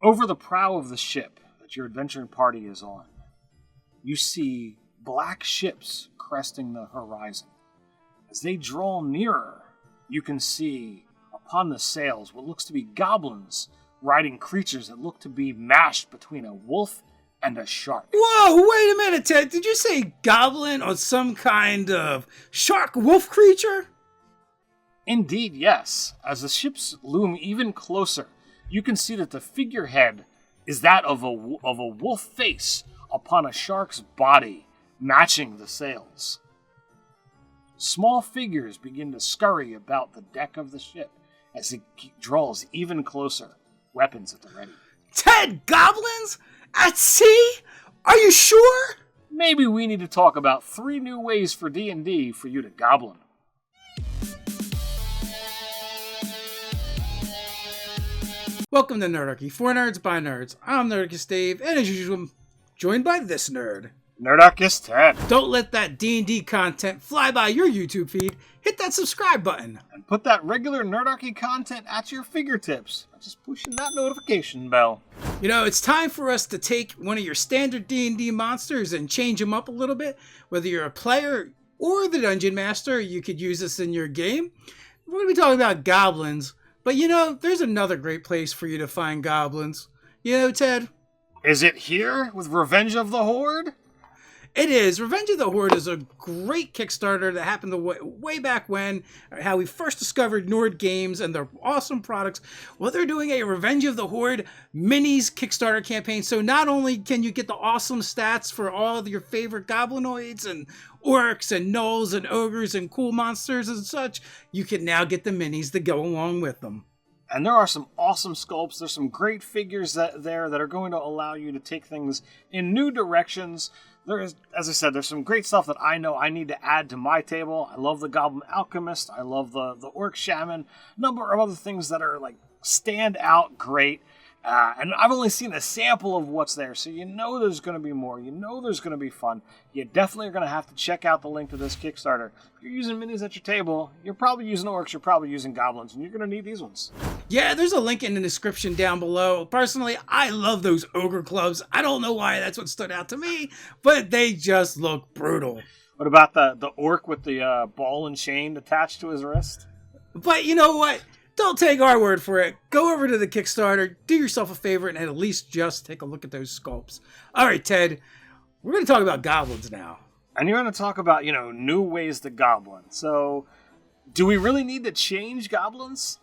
Over the prow of the ship that your adventuring party is on, you see black ships cresting the horizon. As they draw nearer, you can see upon the sails what looks to be goblins riding creatures that look to be mashed between a wolf and a shark. Whoa, wait a minute, Ted. Did you say goblin or some kind of shark wolf creature? Indeed, yes. As the ships loom even closer, you can see that the figurehead is that of a wolf face upon a shark's body, matching the sails. Small figures begin to scurry about the deck of the ship as it draws even closer, weapons at the ready. Ted, goblins? At sea? Are you sure? Maybe we need to talk about 3 new ways for D&D for you to goblin. Welcome to Nerdarchy, for nerds by nerds. I'm Nerdarchy Dave, and as usual, joined by this nerd. Nerdarchy Ted. Don't let that D&D content fly by your YouTube feed. Hit that subscribe button. And put that regular Nerdarchy content at your fingertips by just pushing that notification bell. You know, it's time for us to take one of your standard D&D monsters and change them up a little bit. Whether you're a player or the dungeon master, you could use this in your game. We're going to be talking about goblins. But you know, there's another great place for you to find goblins. You know, Ted? Is it here with Revenge of the Horde? It is. Revenge of the Horde is a great Kickstarter that happened way back when, how we first discovered Nord Games and their awesome products. Well, they're doing a Revenge of the Horde minis Kickstarter campaign. So not only can you get the awesome stats for all of your favorite goblinoids and orcs and gnolls and ogres and cool monsters and such, you can now get the minis to go along with them. And there are some awesome sculpts. There's some great figures there that are going to allow you to take things in new directions. There is, as I said, there's some great stuff that I know I need to add to my table. I love the Goblin Alchemist. I love the Orc Shaman. A number of other things that are like stand out great. And I've only seen a sample of what's there, so you know there's going to be more. You know there's going to be fun. You definitely are going to have to check out the link to this Kickstarter. If you're using minis at your table, you're probably using orcs, you're probably using goblins, and you're going to need these ones. Yeah, there's a link in the description down below. Personally, I love those ogre clubs. I don't know why that's what stood out to me, but they just look brutal. What about the orc with the ball and chain attached to his wrist? But you know what? Don't take our word for it. Go over to the Kickstarter, do yourself a favor, and at least just take a look at those sculpts. All right, Ted, we're going to talk about goblins now. And you're going to talk about, new ways to goblin. So, do we really need to change goblins?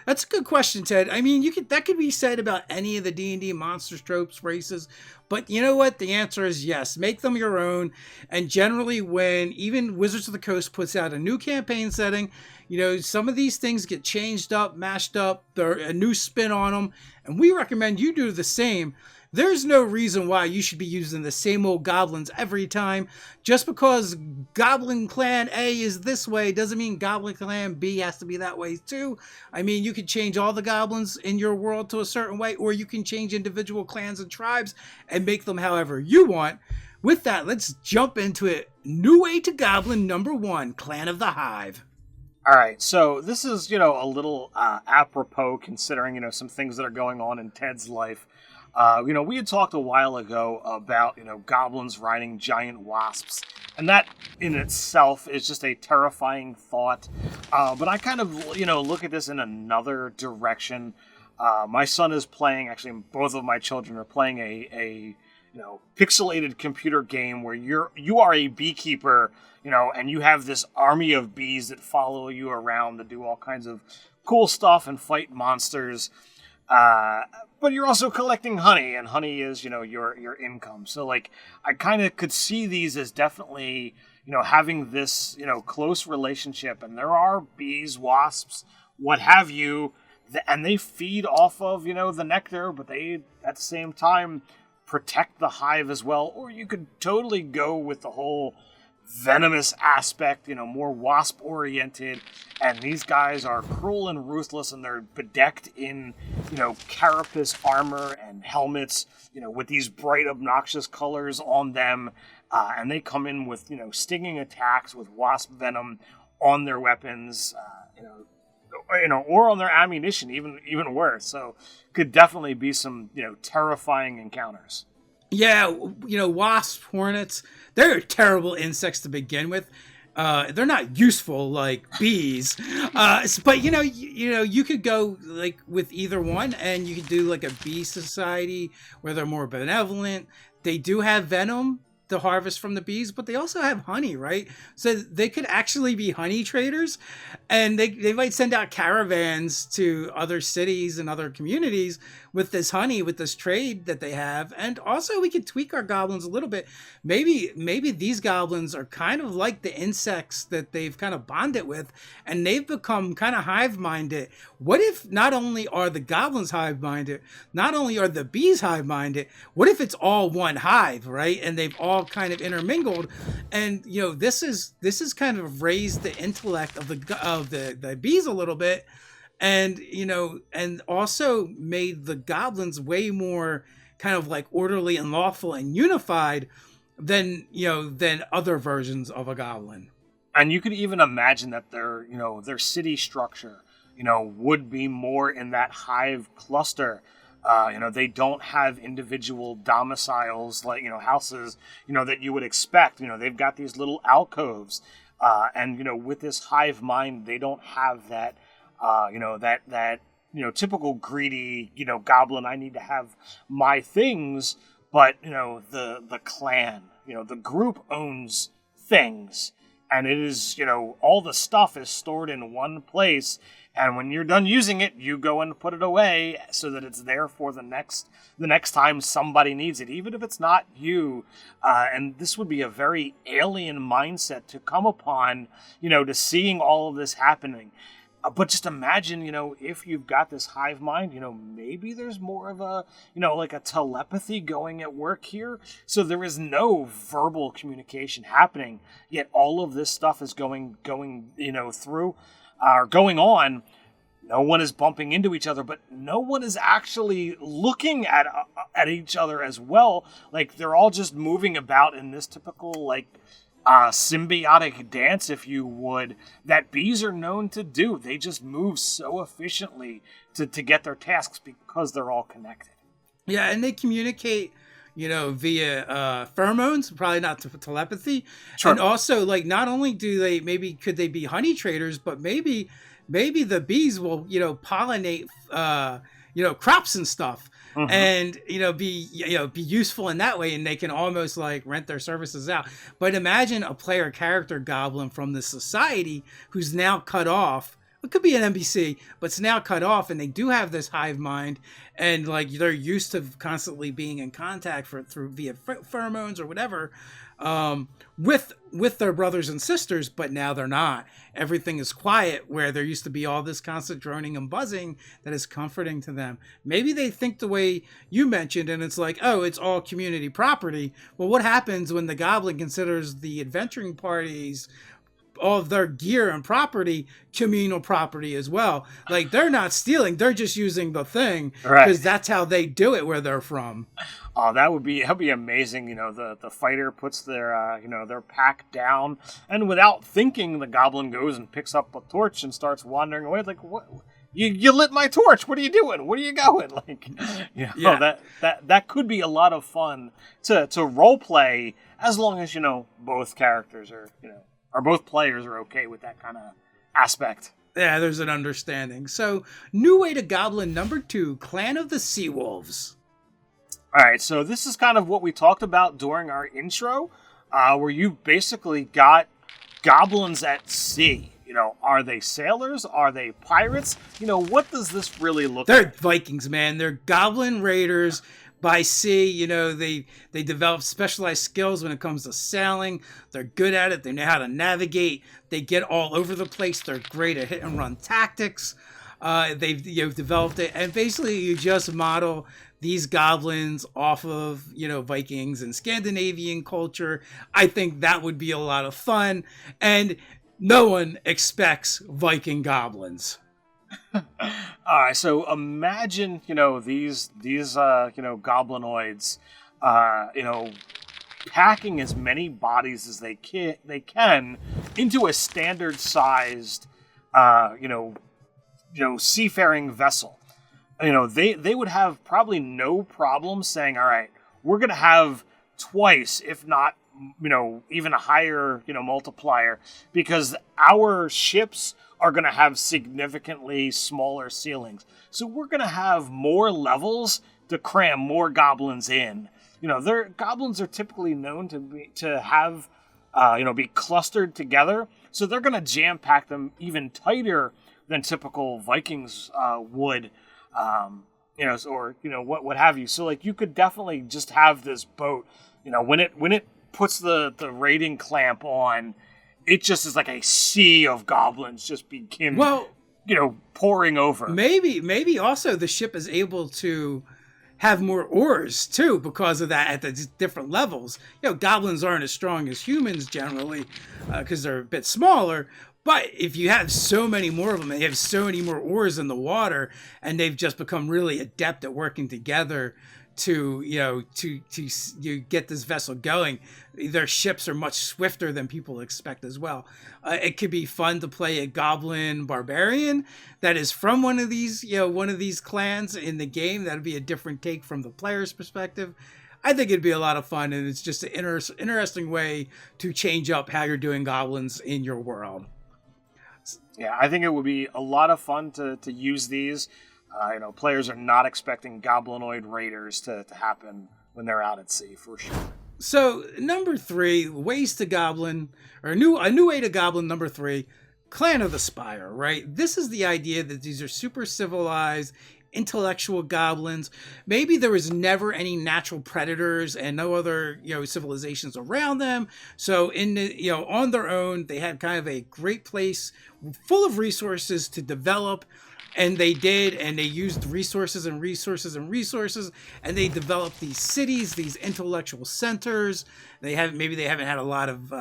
That's a good question, Ted. I mean, that could be said about any of the D&D monsters, tropes, races. But you know what? The answer is yes. Make them your own. And generally, when even Wizards of the Coast puts out a new campaign setting, some of these things get changed up, mashed up. There's a new spin on them. And we recommend you do the same. There's no reason why you should be using the same old goblins every time. Just because Goblin Clan A is this way doesn't mean Goblin Clan B has to be that way too. I mean, you could change all the goblins in your world to a certain way, or you can change individual clans and tribes and make them however you want. With that, let's jump into it. New way to goblin number 1, Clan of the Hive. All right, so this is, a little apropos considering, some things that are going on in Ted's life. We had talked a while ago about, goblins riding giant wasps, and that in itself is just a terrifying thought. But I kind of, look at this in another direction. My son is playing, actually, both of my children are playing a pixelated computer game where you are a beekeeper, and you have this army of bees that follow you around to do all kinds of cool stuff and fight monsters. But you're also collecting honey, and honey is, your income. So, I kind of could see these as definitely, having this, close relationship. And there are bees, wasps, what have you, and they feed off of, the nectar, but they, at the same time, protect the hive as well. Or you could totally go with the whole venomous aspect, more wasp-oriented, and these guys are cruel and ruthless, and they're bedecked in, carapace armor and helmets, with these bright, obnoxious colors on them, and they come in with, stinging attacks with wasp venom on their weapons, or on their ammunition, even worse. So could definitely be some, terrifying encounters. Yeah, wasps, hornets, they're terrible insects to begin with. They're not useful like bees, but you could go like with either one, and you could do like a bee society where they're more benevolent. They do have venom to harvest from the bees, but they also have honey, right? So they could actually be honey traders, and they might send out caravans to other cities and other communities with this honey, with this trade that they have. And also we could tweak our goblins a little bit. Maybe these goblins are kind of like the insects that they've kind of bonded with, and they've become kind of hive-minded. What if not only are the goblins hive-minded, not only are the bees hive-minded, what if it's all one hive, right? And they've all kind of intermingled, and this is kind of raised the intellect of the bees a little bit, and and also made the goblins way more kind of like orderly and lawful and unified than other versions of a goblin. And you could even imagine that their city structure would be more in that hive cluster. They don't have individual domiciles like, houses, that you would expect. They've got these little alcoves. And, with this hive mind, they don't have that, that typical greedy, goblin, I need to have my things. But, the clan, the group owns things. And it is, all the stuff is stored in one place. And when you're done using it, you go and put it away so that it's there for the next time somebody needs it, even if it's not you. And this would be a very alien mindset to come upon, to seeing all of this happening. But just imagine, if you've got this hive mind, maybe there's more of a, like a telepathy going at work here. So there is no verbal communication happening, yet all of this stuff is going, through. Are going on. No one is bumping into each other, but no one is actually looking at each other as well. Like they're all just moving about in this typical symbiotic dance, if you would, that bees are known to do. They just move so efficiently to get their tasks because they're all connected. Yeah, and they communicate via pheromones, probably not telepathy. Sure. And also, like, not only could they be honey traders, but maybe the bees will, pollinate, crops and stuff, mm-hmm. and, be useful in that way. And they can almost like rent their services out. But imagine a player character goblin from the society who's now cut off. It could be an NPC, but it's now cut off, and they do have this hive mind, and like they're used to constantly being in contact through via pheromones or whatever, with their brothers and sisters. But now they're not. Everything is quiet, where there used to be all this constant droning and buzzing that is comforting to them. Maybe they think the way you mentioned, and it's like, oh, it's all community property. Well, what happens when the goblin considers the adventuring parties, all of their gear and property, communal property as well? Like, they're not stealing, they're just using the thing, because that's how they do it where they're from. Oh, that'd be amazing. The fighter puts their their pack down, and without thinking, the goblin goes and picks up a torch and starts wandering away. Like, what? You lit my torch. What are you doing? Where are you going? Like, that could be a lot of fun to role play, as long as both characters are or both players are okay with that kind of aspect. Yeah, there's an understanding. So, new way to Goblin number 2, Clan of the Sea Wolves. All right, so this is kind of what we talked about during our intro, where you basically got goblins at sea. Are they sailors? Are they pirates? What does this really look like? They're Vikings, man. They're goblin raiders by sea. They develop specialized skills when it comes to sailing. They're good at it. They know how to navigate. They get all over the place. They're great at hit and run tactics. They've developed it, and basically you just model these goblins off of Vikings and Scandinavian culture. I think that would be a lot of fun, and no one expects Viking goblins. All right, so imagine these goblinoids, packing as many bodies as they can into a standard sized seafaring vessel, they would have probably no problem saying, all right, we're going to have twice, if not, even a higher, multiplier, because our ships are going to have significantly smaller ceilings. So we're going to have more levels to cram more goblins in. Goblins are typically known to have, be clustered together. So they're going to jam pack them even tighter than typical Vikings would, what have you. So like you could definitely just have this boat, when it puts the raiding clamp on, it just is like a sea of goblins just begin, pouring over. Maybe also the ship is able to have more oars too because of that at the different levels. Goblins aren't as strong as humans generally because they're a bit smaller. But if you have so many more of them, and you have so many more oars in the water, and they've just become really adept at working together to get this vessel going, their ships are much swifter than people expect as well. It could be fun to play a goblin barbarian that is from one of these clans in the game. That'd be a different take from the player's perspective. I think it'd be a lot of fun, and it's just an interesting way to change up how you're doing goblins in your world. Yeah, I think it would be a lot of fun to use these. Players are not expecting goblinoid raiders to happen when they're out at sea, for sure. So, number 3, ways to goblin, or a new way to goblin, number 3, Clan of the Spire, right? This is the idea that these are super civilized, intellectual goblins. Maybe there was never any natural predators and no other, civilizations around them. So on their own, they had kind of a great place full of resources to develop. And they did, and they used resources, and they developed these cities, these intellectual centers. Maybe they haven't had a lot of,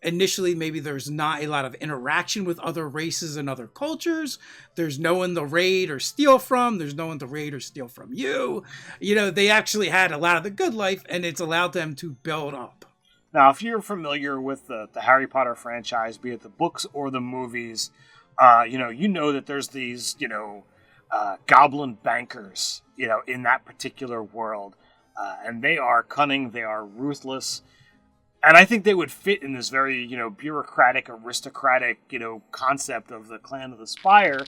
initially, maybe there's not a lot of interaction with other races and other cultures. There's no one to raid or steal from. There's no one to raid or steal from you. They actually had a lot of the good life, and it's allowed them to build up. Now, if you're familiar with the Harry Potter franchise, be it the books or the movies, you know that there's these, goblin bankers, in that particular world. And they are cunning, they are ruthless. And I think they would fit in this very, bureaucratic, aristocratic, concept of the Clan of the Spire,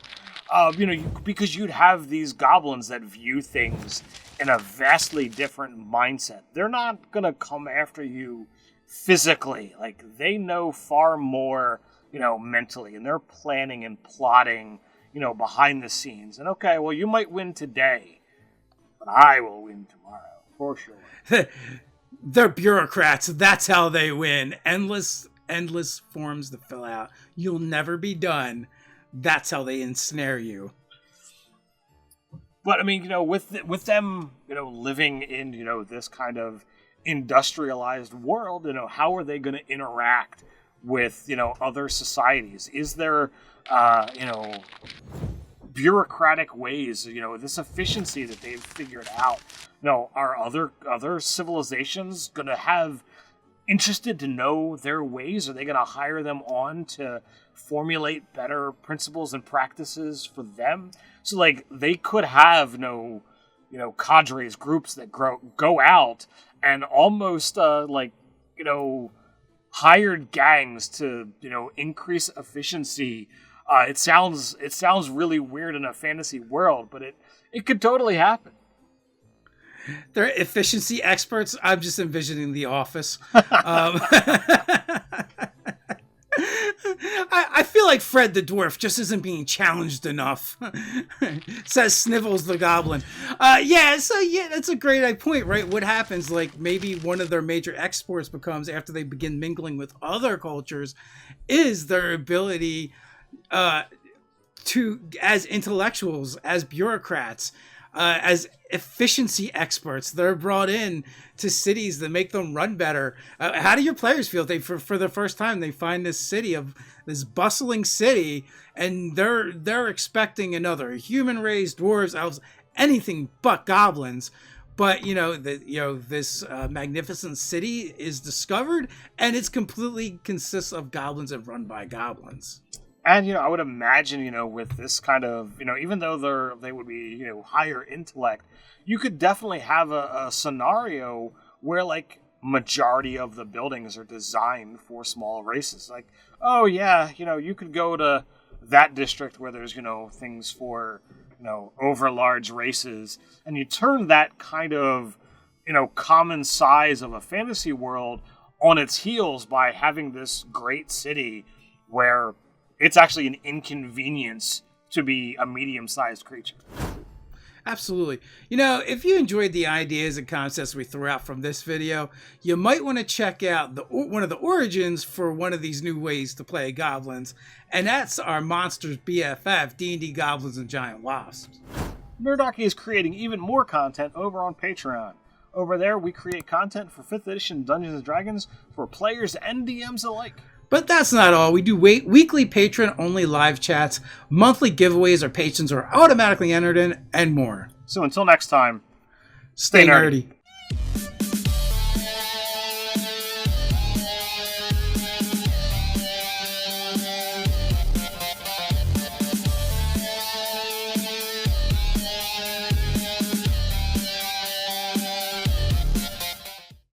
because you'd have these goblins that view things in a vastly different mindset. They're not going to come after you physically. Like, they know far more, mentally, and they're planning and plotting, behind the scenes. And okay, well, you might win today, but I will win tomorrow, for sure. They're bureaucrats. That's how they win. Endless forms to fill out. You'll never be done. That's how they ensnare you. But I mean, with them, living in, this kind of industrialized world, how are they going to interact with, other societies? Is there, bureaucratic ways, this efficiency that they've figured out? Are other civilizations going to have interested to know their ways? Are they going to hire them on to formulate better principles and practices for them? So, like, they could have cadres, groups that go out and almost, hired gangs to, increase efficiency. It sounds really weird in a fantasy world, but it could totally happen. They're efficiency experts. I'm just envisioning The Office. I feel like Fred the Dwarf just isn't being challenged enough, says Snivels the Goblin. That's a great point, right? What happens, like, maybe one of their major exports becomes, after they begin mingling with other cultures, is their ability to, as intellectuals, as bureaucrats, as efficiency experts, they're brought in to cities that make them run better. How do your players feel if they, for the first time, they find this bustling city, and they're expecting another human race, dwarves, elves, anything but goblins? But this magnificent city is discovered, and it's completely consists of goblins and run by goblins. And, I would imagine, with this kind of, even though they would be, higher intellect, you could definitely have a scenario where, like, majority of the buildings are designed for small races. Like, oh, yeah, you could go to that district where there's, things for, over large races, and you turn that kind of, common size of a fantasy world on its heels by having this great city where it's actually an inconvenience to be a medium-sized creature. Absolutely. If you enjoyed the ideas and concepts we threw out from this video, you might want to check out one of the origins for one of these new ways to play goblins, and that's our Monsters BFF, D&D Goblins and Giant Wasps. Nerdarchy is creating even more content over on Patreon. Over there, we create content for 5th edition Dungeons & Dragons for players and DMs alike. But that's not all. We do weekly patron-only live chats, monthly giveaways our patrons are automatically entered in, and more. So until next time, stay nerdy.